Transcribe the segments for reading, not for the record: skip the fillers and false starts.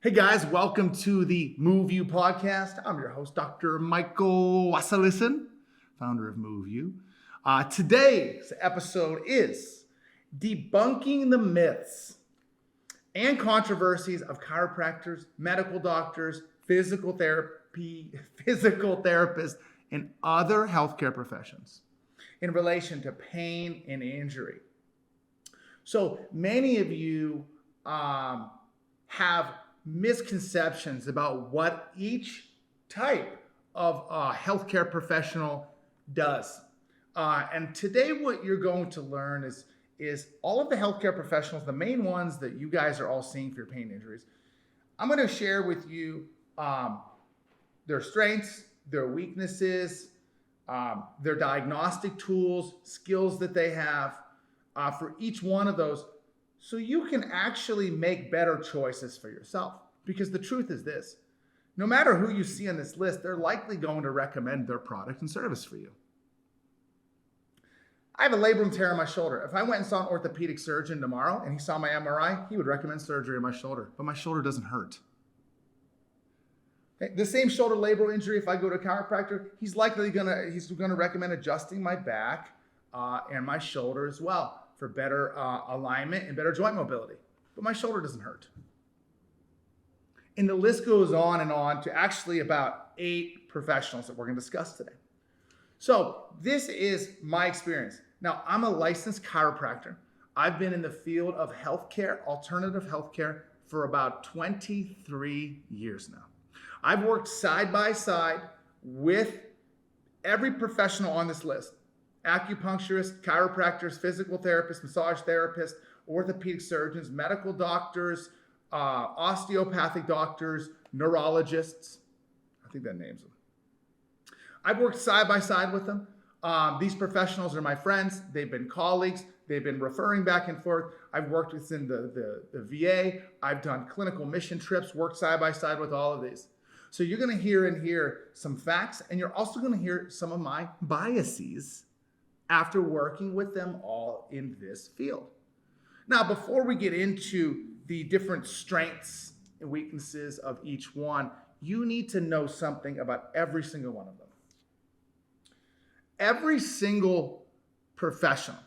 Hey guys, welcome to the Move You podcast. I'm your host, Dr. Michael Wassilison, founder of Move You. Today's episode is Debunking the Myths and Controversies of Chiropractors, Medical Doctors, Physical Therapists, and other healthcare professions in relation to pain and injury. So many of you have misconceptions about what each type of healthcare professional does. And today what you're going to learn is all of the healthcare professionals, the main ones that you guys are all seeing for your pain injuries. I'm going to share with you their strengths, their weaknesses, their diagnostic tools, skills that they have for each one of those, so you can actually make better choices for yourself. Because the truth is this, no matter who you see on this list, they're likely going to recommend their product and service for you. I have a labrum tear in my shoulder. If I went and saw an orthopedic surgeon tomorrow and he saw my MRI, he would recommend surgery on my shoulder, but my shoulder doesn't hurt. Okay? The same shoulder labral injury, if I go to a chiropractor, he's likely gonna recommend adjusting my back and my shoulder as well for better alignment and better joint mobility. But my shoulder doesn't hurt. And the list goes on and on to actually about 8 professionals that we're going to discuss today. So this is my experience. Now, I'm a licensed chiropractor. I've been in the field of healthcare, alternative healthcare, for about 23 years now. I've worked side by side with every professional on this list. Acupuncturists, chiropractors, physical therapists, massage therapists, orthopedic surgeons, medical doctors, osteopathic doctors, neurologists. I think that names them. I've worked side by side with them. These professionals are my friends. They've been colleagues. They've been referring back and forth. I've worked within the VA. I've done clinical mission trips, worked side by side with all of these. So you're going to hear some facts, and you're also going to hear some of my biases after working with them all in this field. Now, before we get into the different strengths and weaknesses of each one, you need to know something about every single one of them. Every single professional,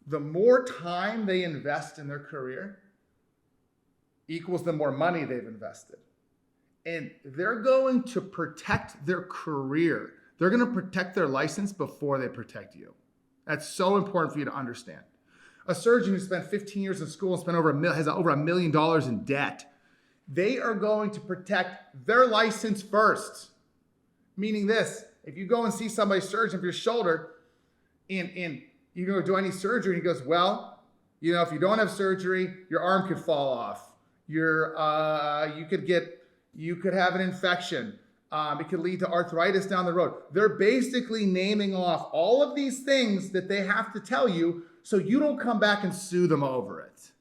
the more time they invest in their career equals the more money they've invested. And they're going to protect their career. They're going to protect their license before they protect you. That's so important for you to understand. A surgeon who spent 15 years in school and has over $1 million in debt, they are going to protect their license first. Meaning this, if you go and see somebody's surgeon for your shoulder and you go, do I need surgery? And he goes, well, if you don't have surgery, your arm could fall off. You could have an infection. It could lead to arthritis down the road. They're basically naming off all of these things that they have to tell you so you don't come back and sue them over it.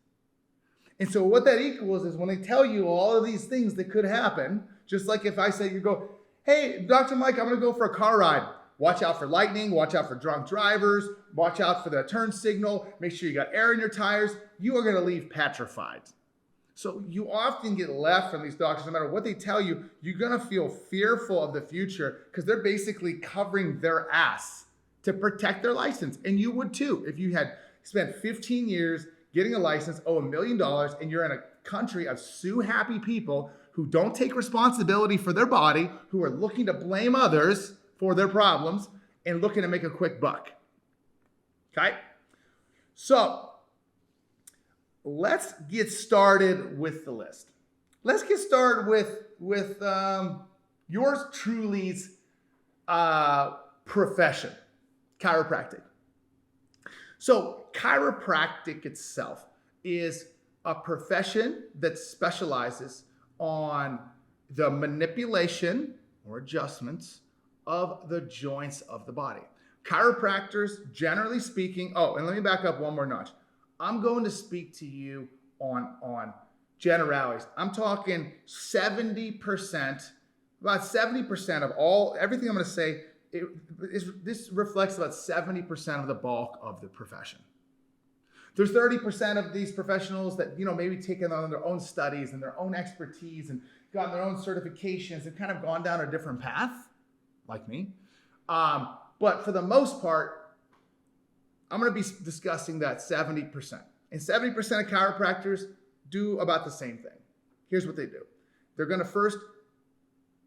And so what that equals is when they tell you all of these things that could happen, just like if I say, you go, hey, Dr. Mike, I'm going to go for a car ride. Watch out for lightning. Watch out for drunk drivers. Watch out for the turn signal. Make sure you got air in your tires. You are going to leave petrified. So you often get left from these doctors, no matter what they tell you, you're going to feel fearful of the future because they're basically covering their ass to protect their license. And you would too if you had spent 15 years getting a license, owe $1 million, and you're in a country of sue-happy people who don't take responsibility for their body, who are looking to blame others for their problems and looking to make a quick buck. Okay? So let's get started with the list. Let's get started with yours truly's profession, chiropractic. So chiropractic itself is a profession that specializes on the manipulation or adjustments of the joints of the body. Chiropractors, generally speaking, and let me back up one more notch. I'm going to speak to you on generalities. I'm talking 70%, about 70% of everything I'm going to say, this reflects about 70% of the bulk of the profession. There's 30% of these professionals that, maybe taken on their own studies and their own expertise and gotten their own certifications and kind of gone down a different path, like me. But for the most part, I'm going to be discussing that 70%. And 70% of chiropractors do about the same thing. Here's what they do.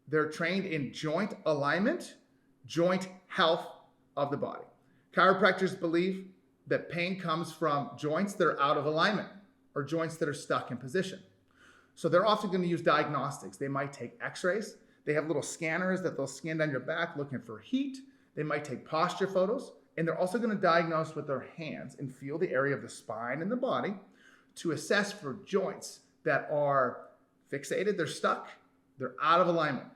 They're trained in joint alignment, joint health of the body. Chiropractors believe that pain comes from joints that are out of alignment or joints that are stuck in position. So they're often going to use diagnostics. They might take x-rays. They have little scanners that they'll scan down your back looking for heat. They might take posture photos. And they're also going to diagnose with their hands and feel the area of the spine and the body to assess for joints that are fixated, they're stuck, they're out of alignment.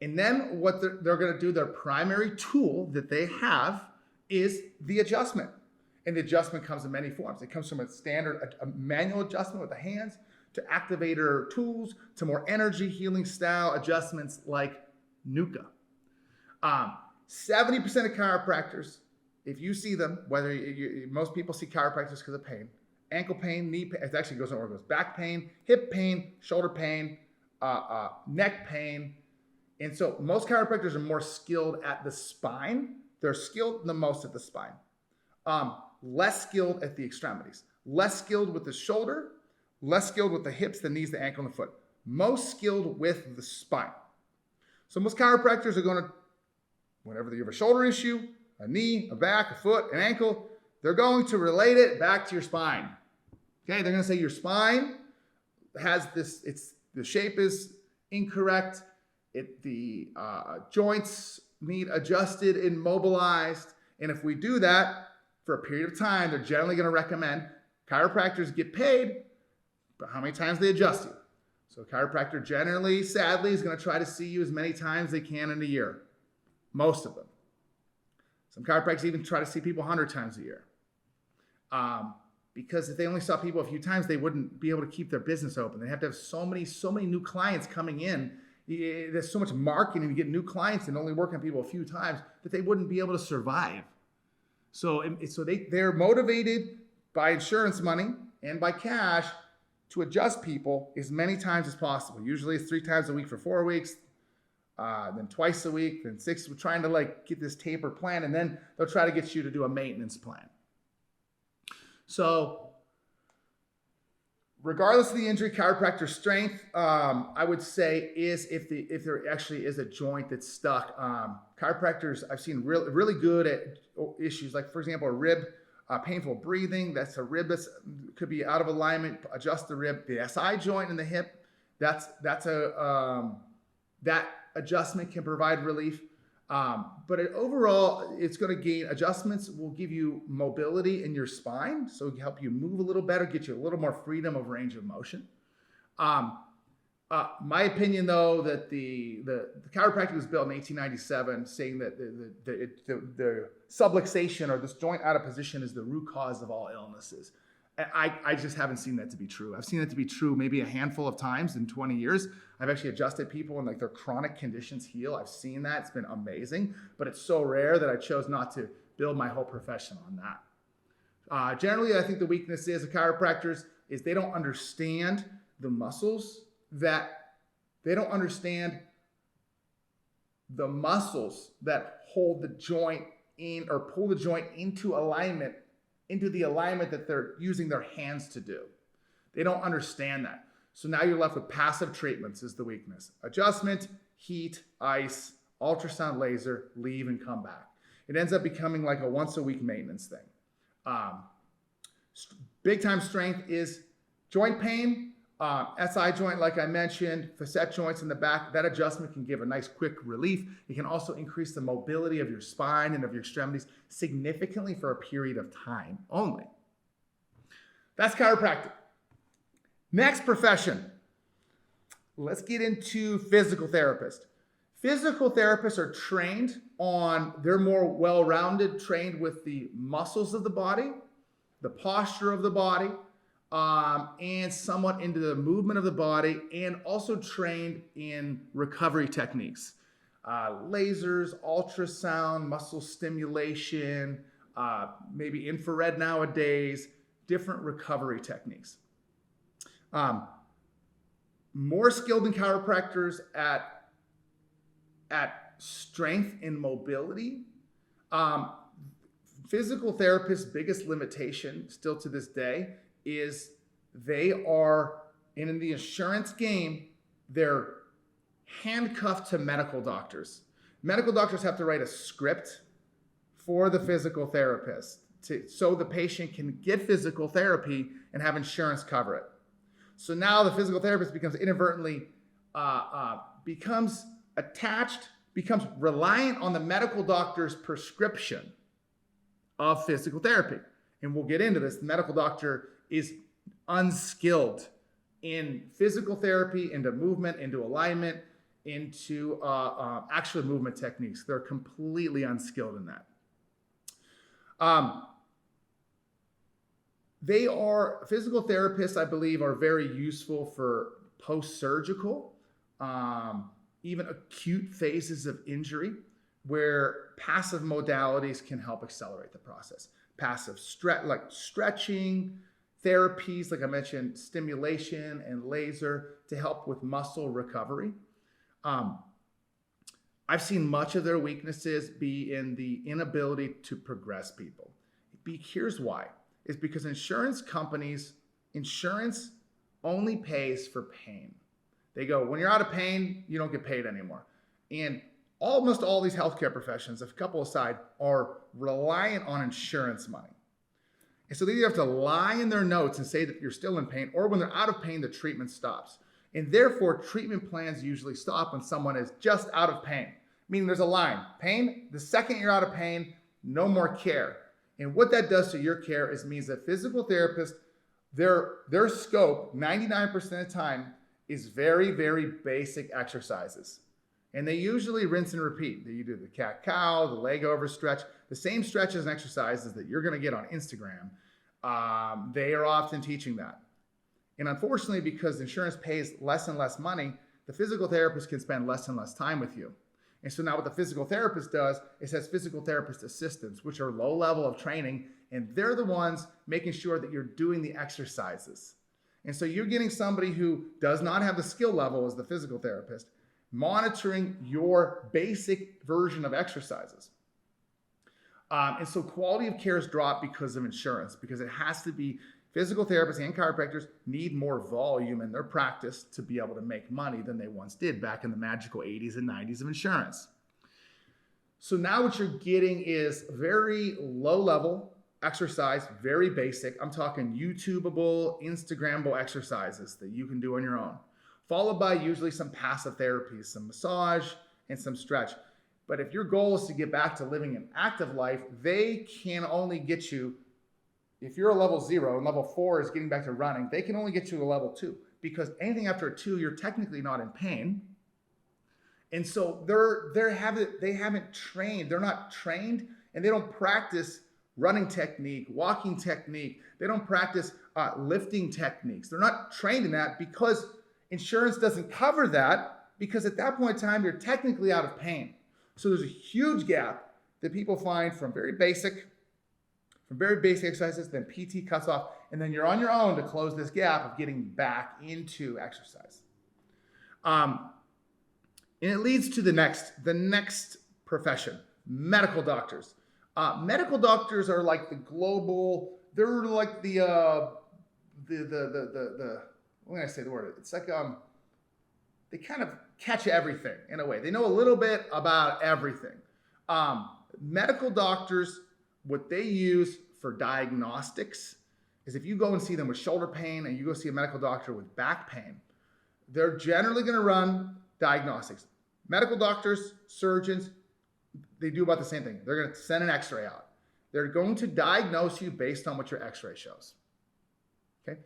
And then what they're going to do, their primary tool that they have is the adjustment. And the adjustment comes in many forms. It comes from a standard a manual adjustment with the hands to activator tools to more energy healing style adjustments like NUCA. 70% of chiropractors, if you see them, most people see chiropractors because of pain, ankle pain, knee pain, it actually goes on where it goes, back pain, hip pain, shoulder pain, neck pain. And so most chiropractors are more skilled at the spine. They're skilled the most at the spine. Less skilled at the extremities. Less skilled with the shoulder, less skilled with the hips, the knees, the ankle, and the foot. Most skilled with the spine. So most chiropractors are going to, whenever you have a shoulder issue, a knee, a back, a foot, an ankle, they're going to relate it back to your spine. Okay, they're going to say your spine has this, the shape is incorrect. The joints need adjusted and mobilized. And if we do that for a period of time, they're generally going to recommend chiropractors get paid, but how many times they adjust you. So a chiropractor generally, sadly, is going to try to see you as many times they can in a year. Most of them. Some chiropractors even try to see people 100 times a year. Because if they only saw people a few times, they wouldn't be able to keep their business open. They have to have so many new clients coming in. There's so much marketing to get new clients and only working on people a few times that they wouldn't be able to survive. So they're motivated by insurance money and by cash to adjust people as many times as possible. Usually it's 3 times a week for 4 weeks. Then twice a week, then 6. We're trying to get this taper plan, and then they'll try to get you to do a maintenance plan. So regardless of the injury, chiropractic strength, I would say is if there actually is a joint that's stuck. Chiropractors I've seen really good at issues like, for example, a rib, painful breathing. That's a rib that could be out of alignment. Adjust the rib, the SI joint in the hip. That adjustment can provide relief. But overall, it's going to gain adjustments will give you mobility in your spine. So it can help you move a little better, get you a little more freedom of range of motion. My opinion, though, that the chiropractic was built in 1897, saying that the subluxation or this joint out of position is the root cause of all illnesses. And I just haven't seen that to be true. I've seen it to be true maybe a handful of times in 20 years. I've actually adjusted people and their chronic conditions heal. I've seen that. It's been amazing, but it's so rare that I chose not to build my whole profession on that. Generally, I think the weakness of chiropractors is they don't understand the muscles that hold the joint in or pull the joint into alignment, into the alignment that they're using their hands to do. They don't understand that. So now you're left with passive treatments is the weakness. Adjustment, heat, ice, ultrasound laser, leave and come back. It ends up becoming like a once a week maintenance thing. Big time strength is joint pain, SI joint, like I mentioned, facet joints in the back. That adjustment can give a nice quick relief. It can also increase the mobility of your spine and of your extremities significantly for a period of time only. That's chiropractic. Next profession. Let's get into physical therapists. Physical therapists are trained they're more well-rounded, trained with the muscles of the body, the posture of the body, and somewhat into the movement of the body, and also trained in recovery techniques. Lasers, ultrasound, muscle stimulation, maybe infrared nowadays, different recovery techniques. More skilled than chiropractors at strength and mobility. Physical therapists' biggest limitation still to this day is they are, in the insurance game, they're handcuffed to medical doctors. Medical doctors have to write a script for the physical therapist so the patient can get physical therapy and have insurance cover it. So now the physical therapist becomes inadvertently, becomes reliant on the medical doctor's prescription of physical therapy. And we'll get into this. The medical doctor is unskilled in physical therapy, into movement, into alignment, into actual movement techniques. They're completely unskilled in that. Physical therapists, I believe, are very useful for post-surgical, even acute phases of injury, where passive modalities can help accelerate the process. Passive like stretching, therapies, like I mentioned, stimulation and laser to help with muscle recovery. I've seen much of their weaknesses be in the inability to progress people. Here's why. It's because insurance only pays for pain. They go, when you're out of pain, you don't get paid anymore. And almost all these healthcare professions, a couple aside, are reliant on insurance money. And so they either have to lie in their notes and say that you're still in pain, or when they're out of pain, the treatment stops. And therefore, treatment plans usually stop when someone is just out of pain. Meaning there's a line. Pain, the second you're out of pain, no more care. And what that does to your care means that physical therapists, their scope, 99% of the time, is very, very basic exercises. And they usually rinse and repeat. You do the cat-cow, the leg over stretch, the same stretches and exercises that you're going to get on Instagram. They are often teaching that. And unfortunately, because insurance pays less and less money, the physical therapist can spend less and less time with you. And so now what the physical therapist does is has physical therapist assistants, which are low level of training, and they're the ones making sure that you're doing the exercises. And so you're getting somebody who does not have the skill level as the physical therapist, monitoring your basic version of exercises. And so quality of care is dropped because of insurance, because it has to be physical therapists and chiropractors need more volume in their practice to be able to make money than they once did back in the magical 80s and 90s of insurance. So now what you're getting is very low level exercise, very basic. I'm talking YouTubeable, Instagrammable exercises that you can do on your own, followed by usually some passive therapies, some massage and some stretch. But if your goal is to get back to living an active life, they can only get you, if you're a level 0 and level 4 is getting back to running, they can only get you to level 2, because anything after a 2, you're technically not in pain. And so they haven't trained. They're not trained, and they don't practice running technique, walking technique. They don't practice lifting techniques. They're not trained in that because insurance doesn't cover that, because at that point in time, you're technically out of pain. So there's a huge gap that people find from very basic exercises, then PT cuts off, and then you're on your own to close this gap of getting back into exercise. And it leads to the next profession, medical doctors. Medical doctors are like the global, they're like what can I say the word? It's like, they kind of catch everything in a way. They know a little bit about everything. Medical doctors, what they use for diagnostics is if you go and see them with shoulder pain and you go see a medical doctor with back pain, they're generally going to run diagnostics. Medical doctors, surgeons, they do about the same thing. They're going to send an x-ray out. They're going to diagnose you based on what your x-ray shows. Okay.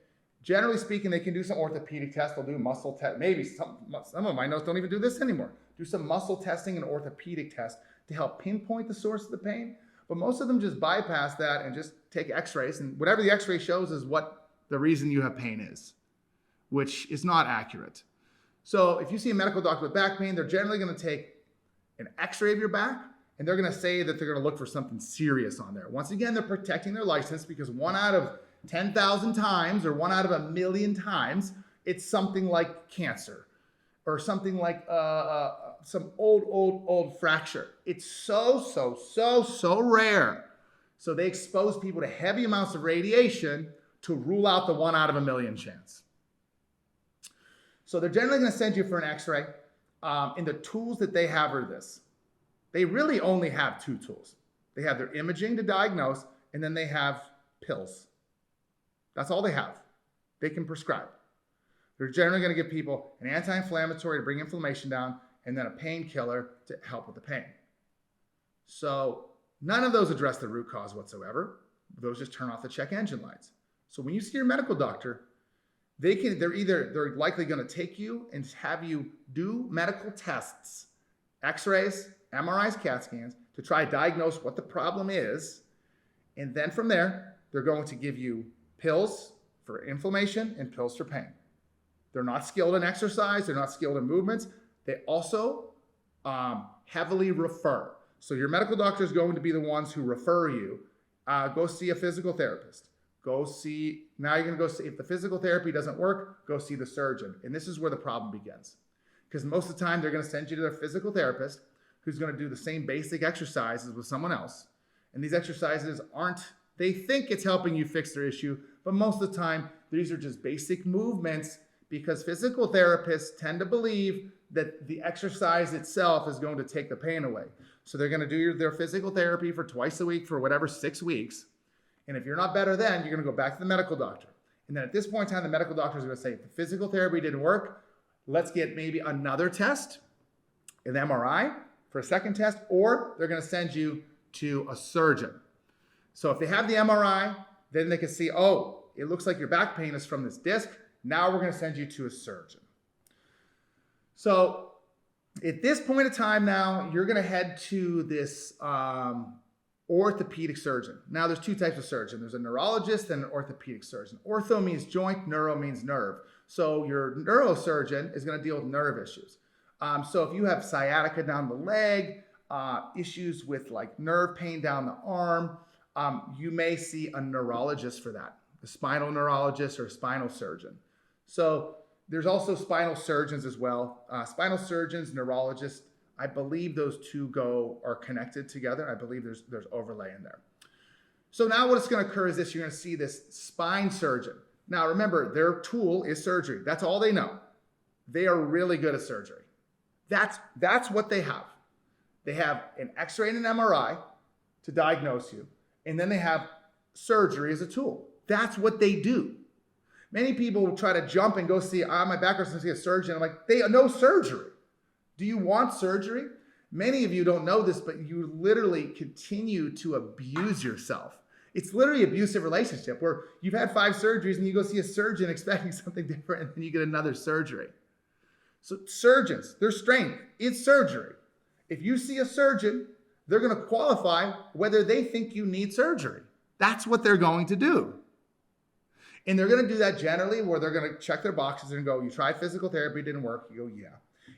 Generally speaking, they can do some orthopedic tests. They'll do muscle test. Maybe some of my notes don't even do this anymore. Do some muscle testing and orthopedic tests to help pinpoint the source of the pain. But most of them just bypass that and just take x-rays, and whatever the x-ray shows is what the reason you have pain is, which is not accurate. So if you see a medical doctor with back pain, they're generally going to take an x-ray of your back, and they're going to say that they're going to look for something serious on there. Once again, they're protecting their license because 1 out of 10,000 times or 1 out of 1,000,000 times, it's something like cancer or something like some old fracture. It's so rare. So they expose people to heavy amounts of radiation to rule out the 1 out of 1,000,000 chance. So they're generally going to send you for an x-ray. And the tools that they have are this. They really only have 2 tools. They have their imaging to diagnose, and then they have pills. That's all they have. They can prescribe. They're generally going to give people an anti-inflammatory to bring inflammation down, and then a painkiller to help with the pain. So none of those address the root cause whatsoever. Those just turn off the check engine lights. So when you see your medical doctor, they're likely going to take you and have you do medical tests, x-rays, MRIs, CAT scans, to try to diagnose what the problem is. And then from there, they're going to give you pills for inflammation and pills for pain. They're not skilled in exercise. They're not skilled in movements. They also heavily refer. So your medical doctor is going to be the ones who refer you. Go see a physical therapist. Now you're going to go see, if the physical therapy doesn't work, go see the surgeon. And this is where the problem begins. Because most of the time, they're going to send you to their physical therapist who's going to do the same basic exercises with someone else. And these exercises they think it's helping you fix their issue, but most of the time, these are just basic movements because physical therapists tend to believe that the exercise itself is going to take the pain away. So they're going to do their physical therapy for twice a week for whatever, 6 weeks. And if you're not better then, you're going to go back to the medical doctor. And then at this point in time, the medical doctor is going to say, if the physical therapy didn't work, let's get maybe another test, an MRI for a second test, or they're going to send you to a surgeon. So if they have the MRI, then they can see, oh, it looks like your back pain is from this disc. Now we're going to send you to a surgeon. So at this point in time now, you're going to head to this orthopedic surgeon. Now there's 2 types of surgeon. There's a neurologist and an orthopedic surgeon. Ortho means joint, neuro means nerve. So your neurosurgeon is going to deal with nerve issues. So if you have sciatica down the leg, issues with like nerve pain down the arm, you may see a neurologist for that, a spinal neurologist or a spinal surgeon. So there's also spinal surgeons as well. Spinal surgeons, neurologists, I believe those 2 are connected together. I believe there's overlay in there. So now what's going to occur is this. You're going to see this spine surgeon. Now remember, their tool is surgery. That's all they know. They are really good at surgery. That's what they have. They have an x-ray and an MRI to diagnose you. And then they have surgery as a tool. That's what they do. Many people will try to jump and go see, my back hurts, and see a surgeon. I'm like, they know surgery. Do you want surgery? Many of you don't know this, but you literally continue to abuse yourself. It's literally an abusive relationship where you've had 5 surgeries and you go see a surgeon expecting something different and then you get another surgery. So surgeons, their strength is surgery. If you see a surgeon, they're going to qualify whether they think you need surgery. That's what they're going to do. And they're going to do that generally where they're going to check their boxes and go, you tried physical therapy, didn't work. You go, yeah.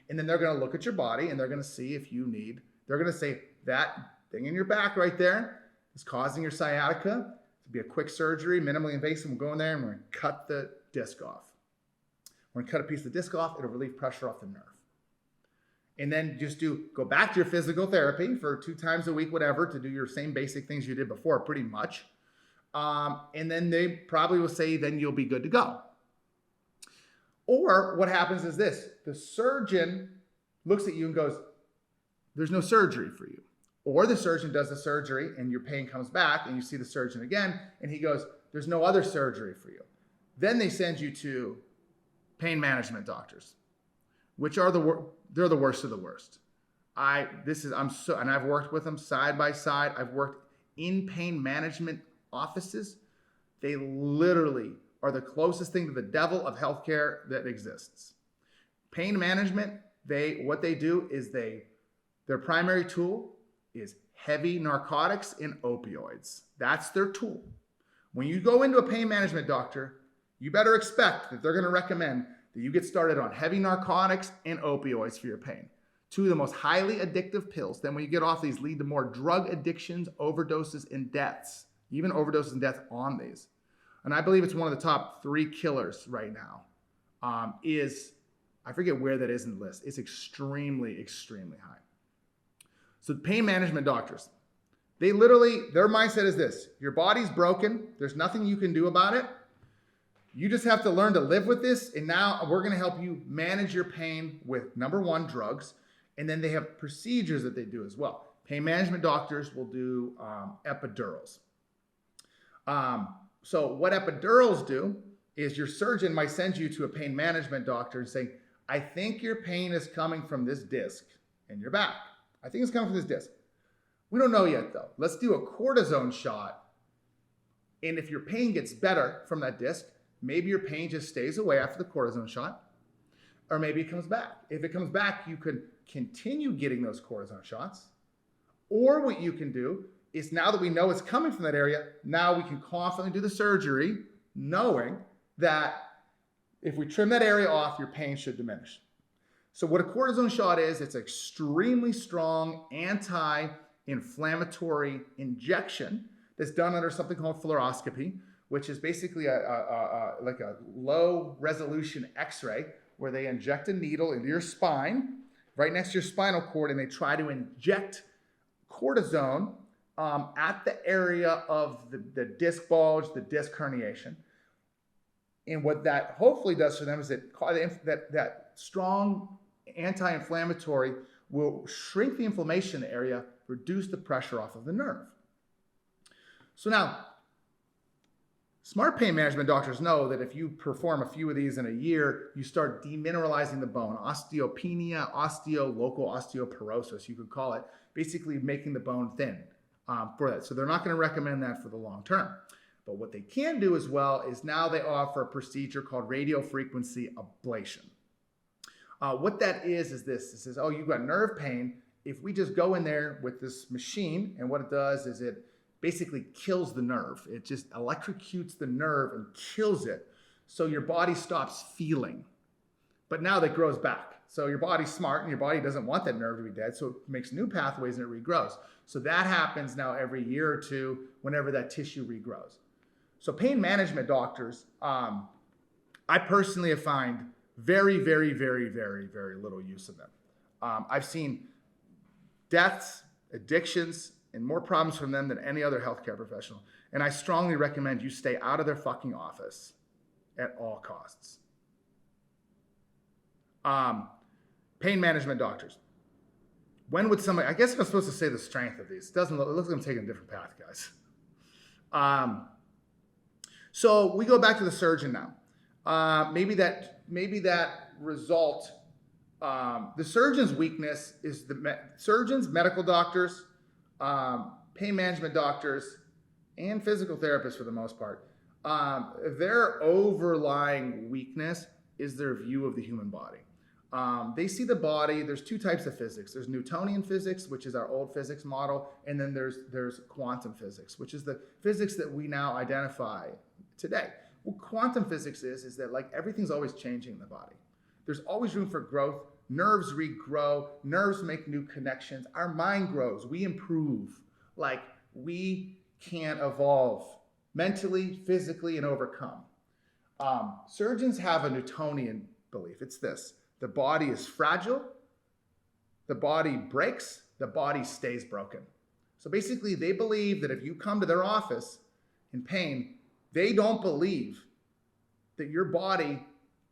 And then they're going to look at your body and they're going to see if you need, they're going to say that thing in your back right there is causing your sciatica. It'll be a quick surgery, minimally invasive. We'll go in there and we're going to cut the disc off. We're going to cut a piece of the disc off. It'll relieve pressure off the nerve. And then just go back to your physical therapy for 2 times a week, whatever, to do your same basic things you did before, pretty much. And then they probably will say, then you'll be good to go. Or what happens is this, the surgeon looks at you and goes, there's no surgery for you. Or the surgeon does the surgery and your pain comes back and you see the surgeon again and he goes, there's no other surgery for you. Then they send you to pain management doctors, which are they're the worst of the worst. And I've worked with them side by side. I've worked in pain management offices. They literally are the closest thing to the devil of healthcare that exists. Pain management, what they do is their primary tool is heavy narcotics and opioids. That's their tool. When you go into a pain management doctor, you better expect that they're going to recommend that you get started on heavy narcotics and opioids for your pain. Two of the most highly addictive pills, then when you get off these, lead to more drug addictions, overdoses, and deaths. Even overdoses and deaths on these. And I believe it's one of the top 3 killers right now. I forget where that is in the list. It's extremely, extremely high. So pain management doctors, their mindset is this: your body's broken. There's nothing you can do about it. You just have to learn to live with this. And now we're going to help you manage your pain with, number 1, drugs. And then they have procedures that they do as well. Pain management doctors will do epidurals. So what epidurals do is your surgeon might send you to a pain management doctor and say, I think your pain is coming from this disc in your back. I think it's coming from this disc. We don't know yet though. Let's do a cortisone shot. And if your pain gets better from that disc, maybe your pain just stays away after the cortisone shot, or maybe it comes back. If it comes back, you could continue getting those cortisone shots. Or what you can do is, now that we know it's coming from that area, now we can confidently do the surgery, knowing that if we trim that area off, your pain should diminish. So what a cortisone shot is, it's an extremely strong anti-inflammatory injection that's done under something called fluoroscopy, which is basically like a low resolution X-ray where they inject a needle into your spine, right next to your spinal cord, and they try to inject cortisone at the area of the disc bulge, the disc herniation. And what that hopefully does for them is that strong anti-inflammatory will shrink the inflammation area, reduce the pressure off of the nerve. So now, smart pain management doctors know that if you perform a few of these in a year, you start demineralizing the bone. Osteopenia, local osteoporosis, you could call it, basically making the bone thin for that. So they're not going to recommend that for the long term. But what they can do as well is now they offer a procedure called radiofrequency ablation. What that is this. It says, oh, you've got nerve pain. If we just go in there with this machine, and what it does is it basically kills the nerve. It just electrocutes the nerve and kills it. So your body stops feeling. But now that grows back. So your body's smart and your body doesn't want that nerve to be dead. So it makes new pathways and it regrows. So that happens now every year or two whenever that tissue regrows. So pain management doctors, I personally have found very, very, very, very, very little use of them. I've seen deaths, addictions, and more problems from them than any other healthcare professional. And I strongly recommend you stay out of their fucking office at all costs. Pain management doctors. When would somebody, I guess I'm supposed to say the strength of these. It looks like I'm taking a different path, guys. So we go back to the surgeon now. Maybe that result, the surgeon's weakness is surgeons, medical doctors, pain management doctors, and physical therapists for the most part. Their overlying weakness is their view of the human body. They see the body, there's 2 types of physics. There's Newtonian physics, which is our old physics model, and then there's quantum physics, which is the physics that we now identify today. What quantum physics is that like everything's always changing in the body. There's always room for growth. Nerves regrow, nerves make new connections. Our mind grows, we improve. Like we can evolve mentally, physically, and overcome. Surgeons have a Newtonian belief. It's this: the body is fragile, the body breaks, the body stays broken. So basically they believe that if you come to their office in pain, they don't believe that your body,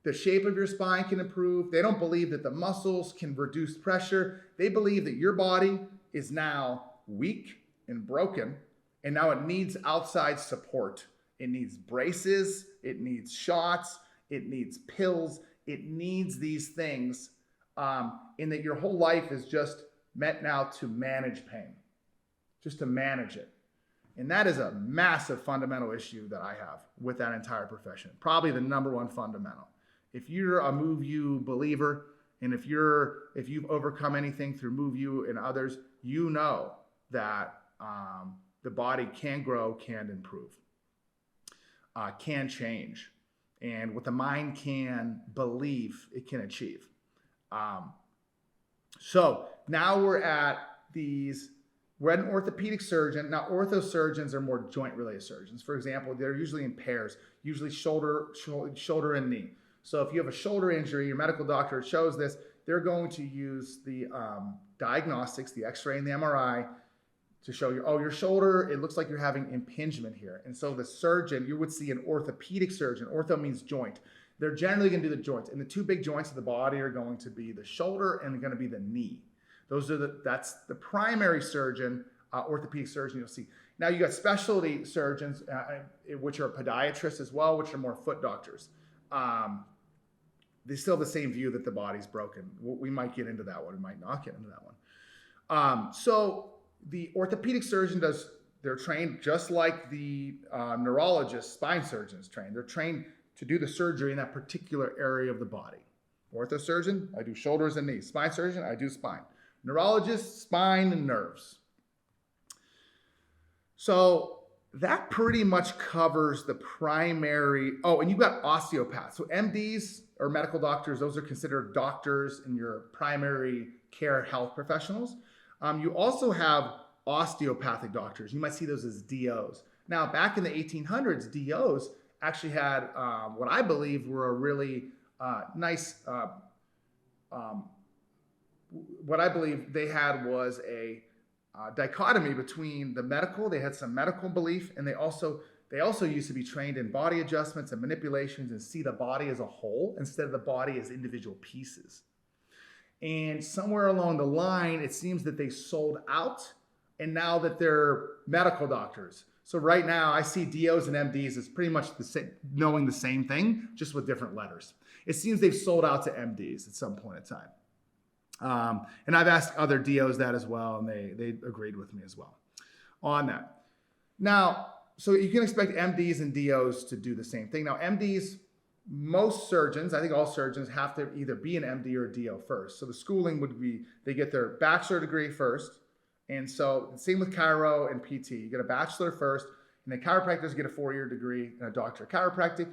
the shape of your spine can improve. They don't believe that the muscles can reduce pressure. They believe that your body is now weak and broken, and now it needs outside support. It needs braces, it needs shots, it needs pills, it needs these things, in that your whole life is just meant now to manage pain, just to manage it. And that is a massive fundamental issue that I have with that entire profession. Probably the number one fundamental. If you're a Move You believer, and if you've overcome anything through Move You and others, you know that the body can grow, can improve, can change. And what the mind can believe, it can achieve. So now we're at an orthopedic surgeon. Now, ortho surgeons are more joint-related surgeons. For example, they're usually in pairs, usually shoulder and knee. So if you have a shoulder injury, your medical doctor shows this, they're going to use the diagnostics, the X-ray and the MRI, to show you, oh, your shoulder, it looks like you're having impingement here. And so the surgeon, you would see an orthopedic surgeon. Ortho means joint. They're generally going to do the joints. And the two big joints of the body are going to be the shoulder and going to be the knee. That's the primary surgeon, orthopedic surgeon you'll see. Now you got specialty surgeons, which are podiatrists as well, which are more foot doctors. They still have the same view that the body's broken. We might get into that one. We might not get into that one. So the orthopedic surgeon they're trained just like the neurologist, spine surgeons trained. They're trained to do the surgery in that particular area of the body. Ortho surgeon, I do shoulders and knees. Spine surgeon, I do spine. Neurologist, spine and nerves. So that pretty much covers the primary. Oh, and you've got osteopaths. So MDs or medical doctors, those are considered doctors in your primary care health professionals. You also have osteopathic doctors. You might see those as DOs. Now, back in the 1800s, DOs actually had what I believe were a really nice, what I believe they had was a dichotomy between the medical. They had some medical belief, and they also used to be trained in body adjustments and manipulations and see the body as a whole instead of the body as individual pieces. And somewhere along the line, it seems that they sold out, and now that they're medical doctors. So right now, I see DOs and MDs as pretty much the same, knowing the same thing, just with different letters. It seems they've sold out to MDs at some point in time. And I've asked other DOs that as well, and they agreed with me as well on that. Now, so you can expect MDs and DOs to do the same thing. Now, MDs, most surgeons, I think all surgeons, have to either be an MD or a DO first. So the schooling would be, they get their bachelor degree first. And so same with chiro and PT. You get a bachelor first, and then chiropractors get a 4-year degree and a doctor of chiropractic.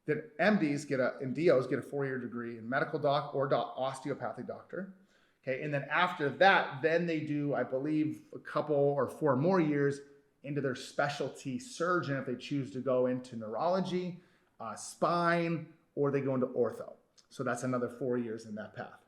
Then MDs and DOs get a 4-year degree in medical doc or osteopathic doctor. Okay, and then after that, then they do, I believe, a couple or 4 more years into their specialty surgeon if they choose to go into neurology, spine, or they go into ortho. So that's another 4 years in that path.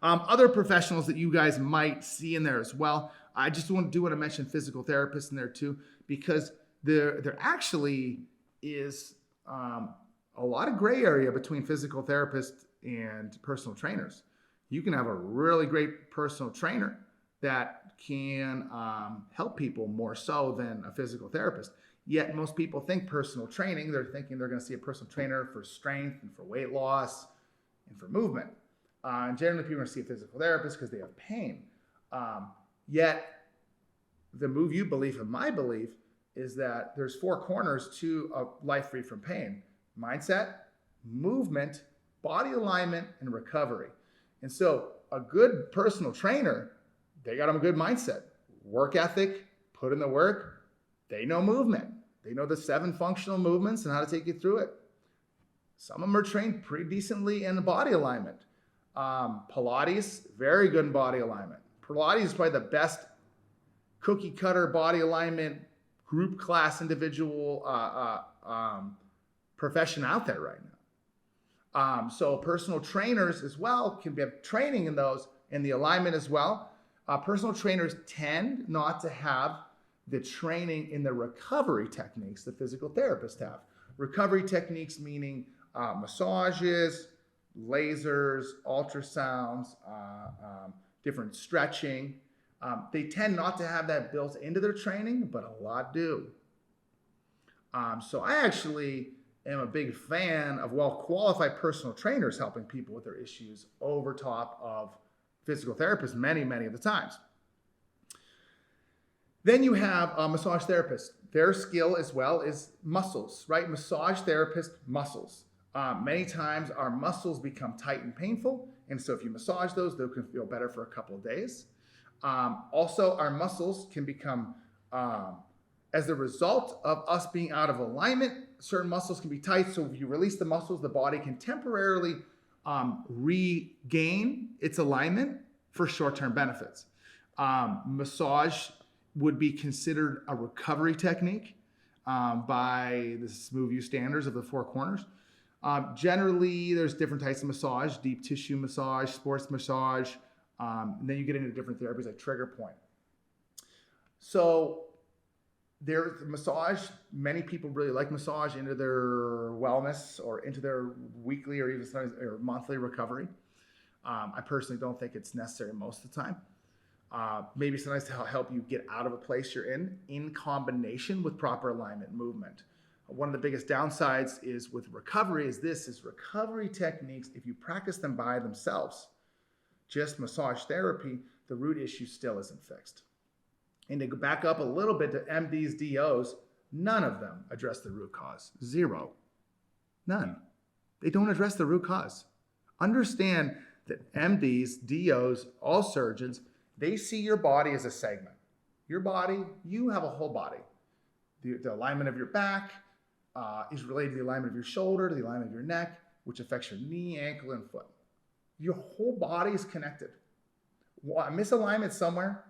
Other professionals that you guys might see in there as well. I just want to mention physical therapists in there too, because there actually is a lot of gray area between physical therapists and personal trainers. You can have a really great personal trainer that can help people more so than a physical therapist. Yet most people think personal training, they're thinking they're going to see a personal trainer for strength and for weight loss and for movement. And generally people are going to see a physical therapist because they have pain. Yet the move you belief and my belief is that there's 4 corners to a life free from pain: mindset, movement, body alignment, and recovery. And so a good personal trainer, they got a good mindset, work ethic, put in the work. They know movement. They know the 7 functional movements and how to take you through it. Some of them are trained pretty decently in body alignment. Pilates, very good in body alignment. Pilates is probably the best cookie cutter body alignment group class individual profession out there right now. So personal trainers as well can have training in those, in the alignment as well. Personal trainers tend not to have the training in the recovery techniques that physical therapists have. Recovery techniques meaning massages, lasers, ultrasounds, different stretching. They tend not to have that built into their training, but a lot do. So I actually am a big fan of well-qualified personal trainers helping people with their issues over top of physical therapists many, many of the times. Then you have a massage therapist. Their skill as well is muscles, right? Massage therapist, muscles. Many times our muscles become tight and painful. And so if you massage those, they can feel better for a couple of days. Also, our muscles can become, as a result of us being out of alignment, certain muscles can be tight. So if you release the muscles, the body can temporarily regain its alignment for short-term benefits. Massage would be considered a recovery technique by the smooth use standards of the four corners. Generally, there's different types of massage: deep tissue massage, sports massage, and then you get into different therapies like trigger point. So there's massage. Many people really like massage into their wellness or into their weekly or even sometimes or monthly recovery. I personally don't think it's necessary most of the time. Maybe sometimes to help you get out of a place you're in combination with proper alignment and movement. One of the biggest downsides is with recovery is recovery techniques, if you practice them by themselves, just massage therapy, the root issue still isn't fixed. And to go back up a little bit to MDs, DOs, none of them address the root cause. Zero. None. They don't address the root cause. Understand that MDs, DOs, all surgeons, they see your body as a segment. Your body, you have a whole body. The alignment of your back is related to the alignment of your shoulder, to the alignment of your neck, which affects your knee, ankle, and foot. Your whole body is connected. A misalignment somewhere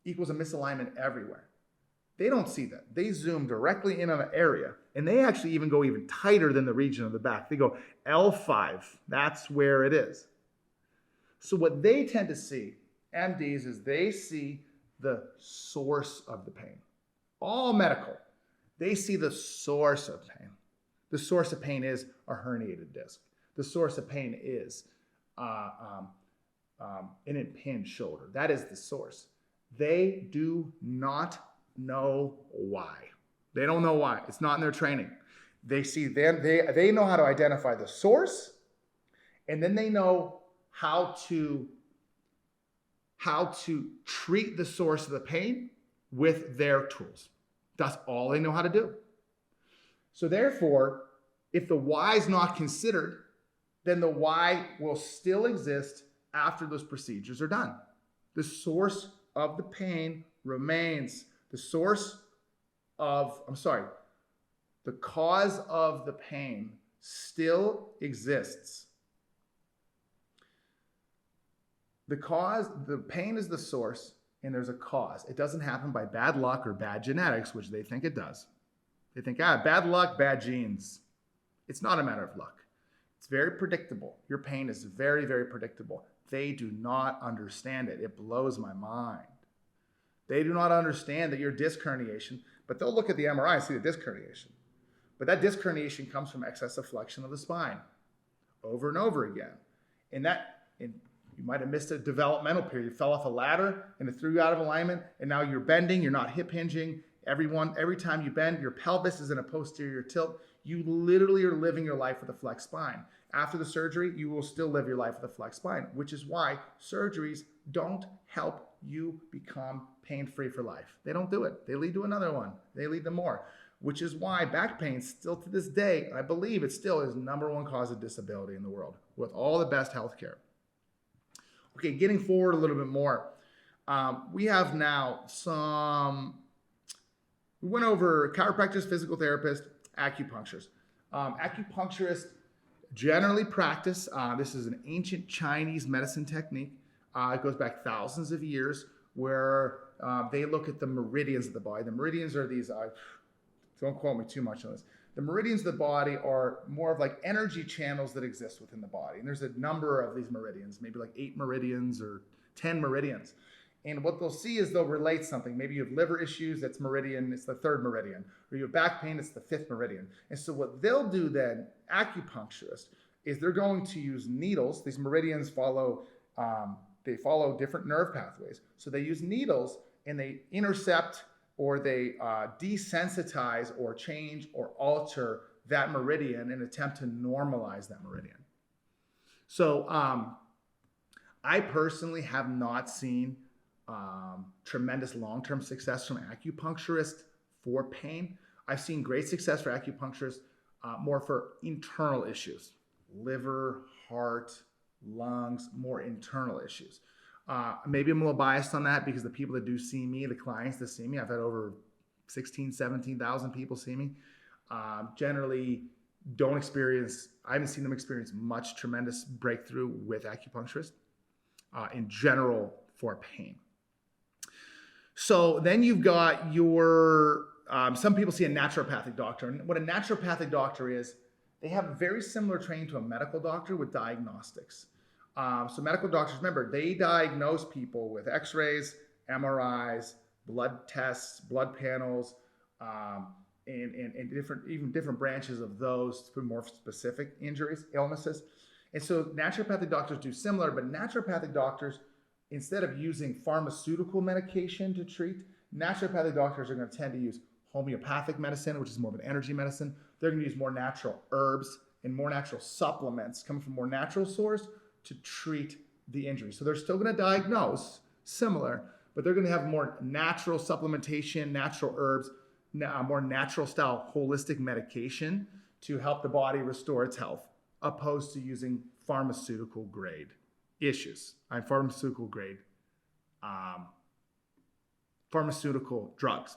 equals a misalignment everywhere. They don't see that. They zoom directly in on an area, and they actually even go even tighter than the region of the back. They go L5. That's where it is. So what they tend to see, MDs, is they see the source of the pain. All medical. They see the source of pain. The source of pain is a herniated disc. The source of pain is an impinged shoulder. That is the source. They do not know why. They don't know why. It's not in their training. They see them. They know how to identify the source, and then they know how to treat the source of the pain with their tools. That's all they know how to do. So therefore, if the why is not considered, then the why will still exist after those procedures are done. The source of the pain remains. The cause of the pain still exists. The pain is the source, and there's a cause. It doesn't happen by bad luck or bad genetics, which they think it does. They think, bad luck, bad genes. It's not a matter of luck. It's very predictable. Your pain is very, very predictable. They do not understand it. It blows my mind. They do not understand that your disc herniation, but they'll look at the MRI and see the disc herniation. But that disc herniation comes from excessive flexion of the spine over and over again. And you might have missed a developmental period. You fell off a ladder and it threw you out of alignment, and now you're bending, you're not hip hinging. Every time you bend, your pelvis is in a posterior tilt. You literally are living your life with a flexed spine. After the surgery, you will still live your life with a flexed spine, which is why surgeries don't help you become pain-free for life. They don't do it. They lead to another one. They lead to more, which is why back pain still to this day, I believe it still is number one cause of disability in the world with all the best healthcare. Okay, getting forward a little bit more. We have now we went over chiropractors, physical therapists, acupuncturists. Acupuncturists generally practice, this is an ancient Chinese medicine technique. It goes back thousands of years where they look at the meridians of the body. The meridians are these, don't quote me too much on this. The meridians of the body are more of like energy channels that exist within the body. And there's a number of these meridians, maybe like 8 meridians or 10 meridians. And what they'll see is they'll relate something. Maybe you have liver issues, that's meridian, it's the 3rd meridian. Or you have back pain, it's the 5th meridian. And so what they'll do then, acupuncturists, is they're going to use needles. These meridians follow different nerve pathways. So they use needles and they intercept or they desensitize or change or alter that meridian and attempt to normalize that meridian. So I personally have not seen tremendous long-term success from acupuncturists for pain. I've seen great success for acupuncturists more for internal issues, liver, heart, lungs, more internal issues. Maybe I'm a little biased on that because the people that do see me, the clients that see me, I've had over 16, 17,000 people see me, generally I haven't seen them experience much tremendous breakthrough with acupuncturists. in general for pain. So then you've got your, some people see a naturopathic doctor. And what a naturopathic doctor is, they have very similar training to a medical doctor with diagnostics. So medical doctors, remember, they diagnose people with x-rays, MRIs, blood tests, blood panels, and different branches of those for more specific injuries, illnesses. And so naturopathic doctors do similar, but naturopathic doctors, instead of using pharmaceutical medication to treat, naturopathic doctors are going to tend to use homeopathic medicine, which is more of an energy medicine. They're going to use more natural herbs and more natural supplements coming from more natural source to treat the injury. So they're still going to diagnose similar, but they're going to have more natural supplementation, natural herbs, more natural style holistic medication to help the body restore its health, opposed to using pharmaceutical grade pharmaceutical drugs.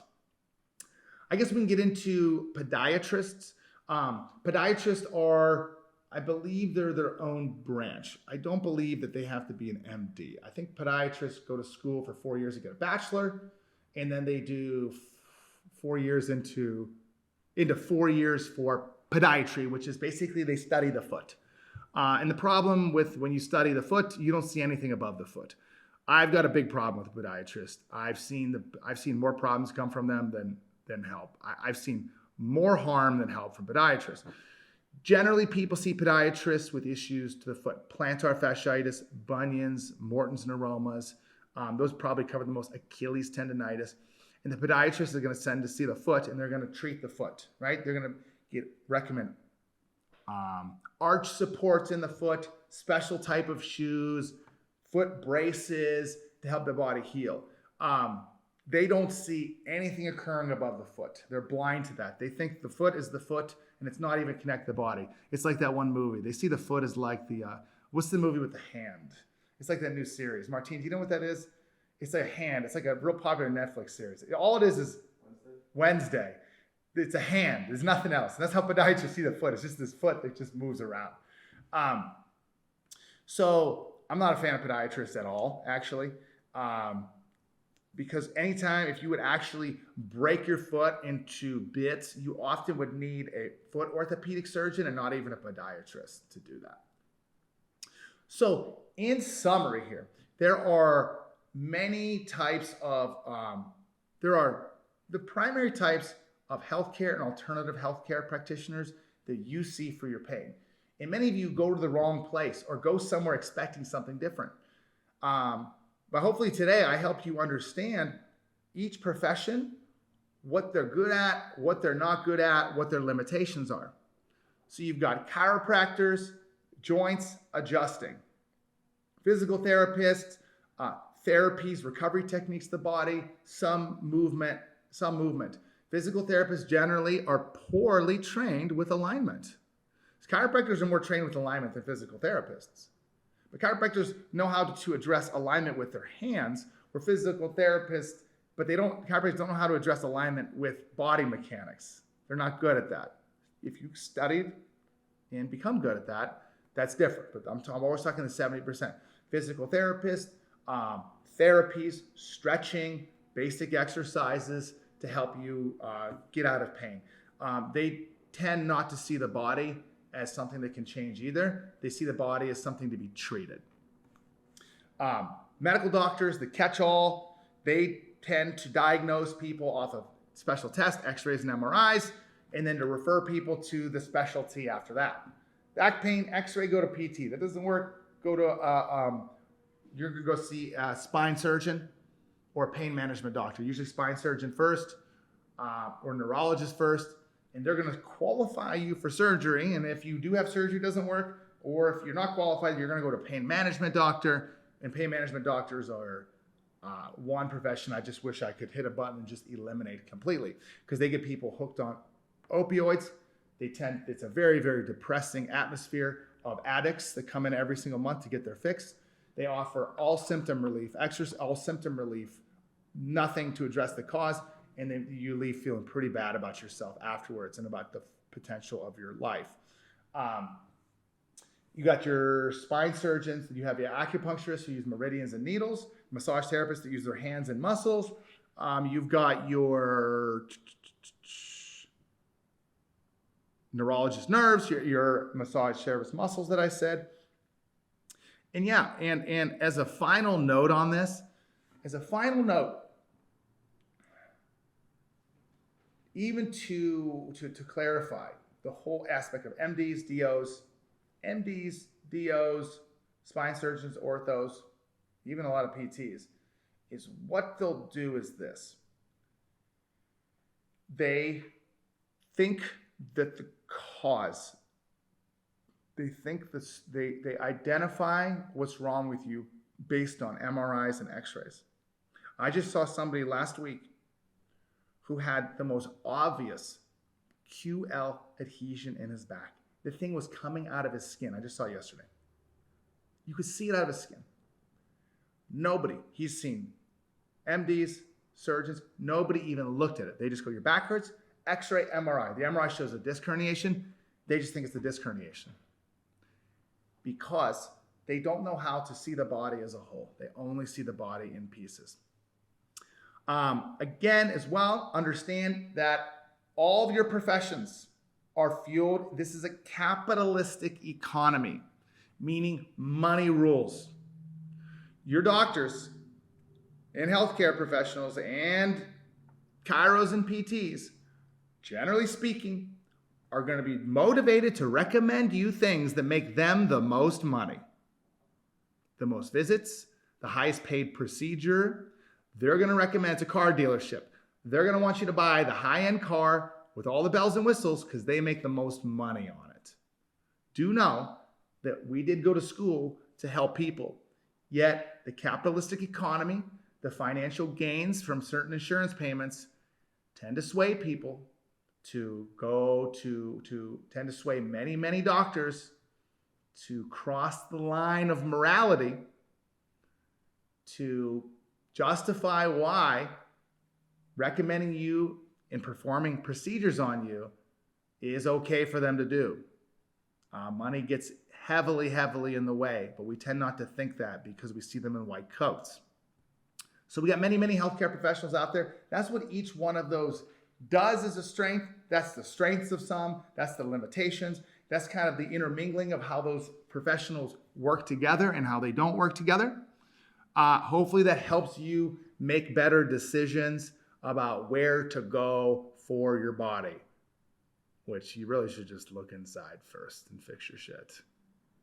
I guess we can get into podiatrists. Podiatrists are, I believe they're their own branch. I don't believe that they have to be an MD. I think podiatrists go to school for 4 years to get a bachelor, and then they do 4 years into 4 years for podiatry, which is basically they study the foot. And the problem with when you study the foot, you don't see anything above the foot. I've got a big problem with podiatrists. I've seen more problems come from them than help. I've seen more harm than help from podiatrists. Generally, people see podiatrists with issues to the foot: plantar fasciitis, bunions, Morton's neuromas. Those probably cover the most. Achilles tendonitis. And the podiatrist is going to send to see the foot, and they're going to treat the foot, right? They're going to recommend arch supports in the foot, special type of shoes, foot braces to help the body heal. They don't see anything occurring above the foot. They're blind to that. They think the foot is the foot, and it's not even connected to the body. It's like that one movie. They see the foot as like the, what's the movie with the hand? It's like that new series. Martine, do you know what that is? It's a hand. It's like a real popular Netflix series. All it is Wednesday. It's a hand. There's nothing else. And that's how podiatrists see the foot. It's just this foot that just moves around. So I'm not a fan of podiatrists at all, actually. Because anytime, if you would actually break your foot into bits, you often would need a foot orthopedic surgeon and not even a podiatrist to do that. So in summary here, there are many types of, there are the primary types of healthcare and alternative healthcare practitioners that you see for your pain. And many of you go to the wrong place or go somewhere expecting something different. But hopefully today I helped you understand each profession, what they're good at, what they're not good at, what their limitations are. So you've got chiropractors, joints adjusting, physical therapists, therapies, recovery techniques to the body, some movement. Physical therapists generally are poorly trained with alignment. Chiropractors are more trained with alignment than physical therapists. But chiropractors know how to address alignment with their hands, where physical therapists, chiropractors don't know how to address alignment with body mechanics. They're not good at that. If you studied and become good at that, that's different. But I'm always talking the 70%. Physical therapists, therapies, stretching, basic exercises to help you get out of pain. They tend not to see the body as something that can change either. They see the body as something to be treated. Medical doctors, the catch-all, they tend to diagnose people off of special tests, x-rays and MRIs, and then to refer people to the specialty after that. Back pain, x-ray, go to PT. That doesn't work, go to, you're gonna go see a spine surgeon or a pain management doctor. Usually spine surgeon first, or neurologist first, and they're going to qualify you for surgery. And if you do have surgery, it doesn't work, or if you're not qualified, you're going to go to a pain management doctor. And pain management doctors are one profession I just wish I could hit a button and just eliminate completely, because they get people hooked on opioids. It's a very, very depressing atmosphere of addicts that come in every single month to get their fix. They offer all symptom relief, nothing to address the cause. And then you leave feeling pretty bad about yourself afterwards and about the potential of your life. You got your spine surgeons, you have your acupuncturists who use meridians and needles, massage therapists that use their hands and muscles. You've got your neurologist nerves, your massage therapist muscles that I said. And yeah, and as a final note on this, even to clarify the whole aspect of MDs, DOs, spine surgeons, orthos, even a lot of PTs, is what they'll do is this. They think that the cause, they identify what's wrong with you based on MRIs and x-rays. I just saw somebody last week who had the most obvious QL adhesion in his back. The thing was coming out of his skin. I just saw it yesterday. You could see it out of his skin. Nobody, he's seen MDs, surgeons, nobody even looked at it. They just go, your back hurts, x-ray, MRI. The MRI shows a disc herniation. They just think it's a disc herniation because they don't know how to see the body as a whole. They only see the body in pieces. Again, as well, understand that all of your professions are fueled. This is a capitalistic economy, meaning money rules. Your doctors and healthcare professionals and chiros and PTs, generally speaking, are going to be motivated to recommend you things that make them the most money. The most visits, the highest paid procedure. They're going to recommend it's a car dealership. They're going to want you to buy the high-end car with all the bells and whistles because they make the most money on it. Do know that we did go to school to help people. Yet the capitalistic economy, the financial gains from certain insurance payments tend to sway people tend to sway many, many doctors to cross the line of morality to justify why recommending you and performing procedures on you is okay for them to do. Money gets heavily in the way, but we tend not to think that because we see them in white coats. So we got many healthcare professionals out there. That's what each one of those does as a strength. That's the strengths of some. That's the limitations. That's kind of the intermingling of how those professionals work together and how they don't work together. Hopefully that helps you make better decisions about where to go for your body, which you really should just look inside first and fix your shit.